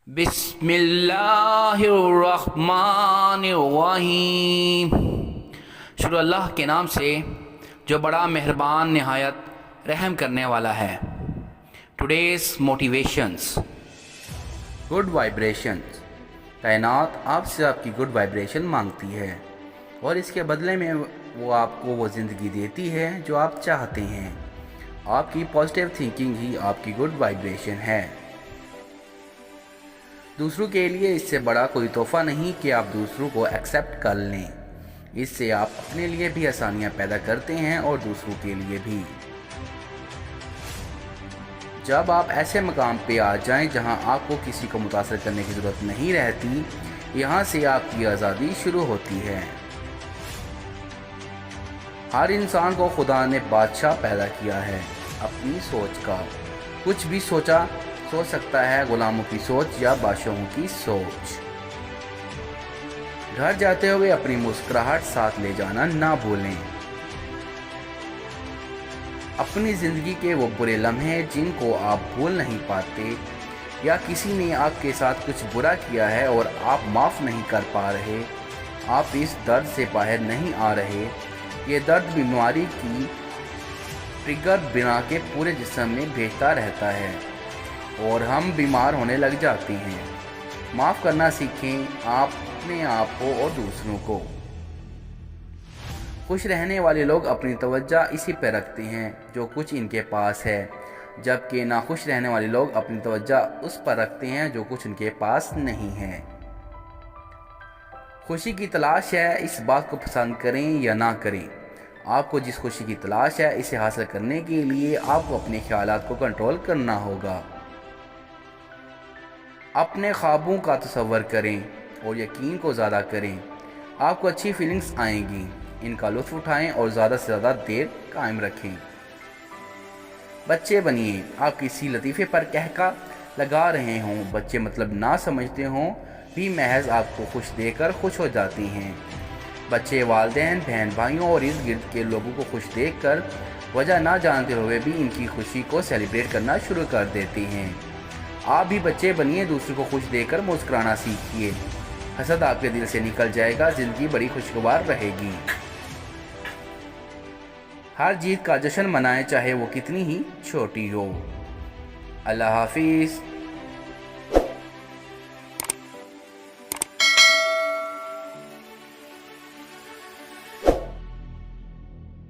بسم اللہ الرحمن الرحیم۔ شروع اللہ کے نام سے جو بڑا مہربان نہایت رحم کرنے والا ہے۔ Today's motivations. Good vibrations. کائنات آپ سے آپ کی گڈ وائبریشن مانگتی ہے اور اس کے بدلے میں وہ آپ کو وہ زندگی دیتی ہے جو آپ چاہتے ہیں۔ آپ کی پازیٹیو تھنکنگ ہی آپ کی گڈ وائبریشن ہے۔ دوسروں کے لیے اس سے بڑا کوئی تحفہ نہیں کہ آپ دوسروں کو ایکسیپٹ کر لیں۔ اس سے آپ اپنے لیے بھی آسانیاں پیدا کرتے ہیں اور دوسروں کے لیے بھی۔ جب آپ ایسے مقام پہ آ جائیں جہاں آپ کو کسی کو متاثر کرنے کی ضرورت نہیں رہتی، یہاں سے آپ کی آزادی شروع ہوتی ہے۔ ہر انسان کو خدا نے بادشاہ پیدا کیا ہے اپنی سوچ کا۔ کچھ بھی سوچ سکتا ہے، غلاموں کی سوچ یا بادشاہوں کی سوچ۔ گھر جاتے ہوئے اپنی مسکراہٹ ساتھ لے جانا نہ بھولیں۔ اپنی زندگی کے وہ برے لمحے جن کو آپ بھول نہیں پاتے، یا کسی نے آپ کے ساتھ کچھ برا کیا ہے اور آپ معاف نہیں کر پا رہے، آپ اس درد سے باہر نہیں آ رہے۔ یہ درد بیماری کی ٹریگر بنا کے پورے جسم میں بھیجتا رہتا ہے اور ہم بیمار ہونے لگ جاتے ہیں۔ معاف کرنا سیکھیں، آپ اپنے آپ کو اور دوسروں کو۔ خوش رہنے والے لوگ اپنی توجہ اسی پہ رکھتے ہیں جو کچھ ان کے پاس ہے، جبکہ ناخوش رہنے والے لوگ اپنی توجہ اس پر رکھتے ہیں جو کچھ ان کے پاس نہیں ہے۔ خوشی کی تلاش ہے، اس بات کو پسند کریں یا نہ کریں۔ آپ کو جس خوشی کی تلاش ہے، اسے حاصل کرنے کے لیے آپ کو اپنے خیالات کو کنٹرول کرنا ہوگا۔ اپنے خوابوں کا تصور کریں اور یقین کو زیادہ کریں۔ آپ کو اچھی فیلنگز آئیں گی، ان کا لطف اٹھائیں اور زیادہ سے زیادہ دیر قائم رکھیں۔ بچے بنیے، آپ کسی لطیفے پر کہکا لگا رہے ہوں، بچے مطلب نہ سمجھتے ہوں بھی محض آپ کو خوش دیکھ کر خوش ہو جاتی ہیں۔ بچے والدین، بہن بھائیوں اور ارد گرد کے لوگوں کو خوش دیکھ کر وجہ نہ جانتے ہوئے بھی ان کی خوشی کو سیلیبریٹ کرنا شروع کر دیتے ہیں۔ آپ بھی بچے بنیے، دوسروں کو خوش دیکھ کر مسکرانا سیکھیے۔ حسد آپ کے دل سے نکل جائے گا، زندگی بڑی خوشگوار رہے گی۔ ہر جیت کا جشن منائیں، چاہے وہ کتنی ہی چھوٹی ہو۔ اللہ حافظ۔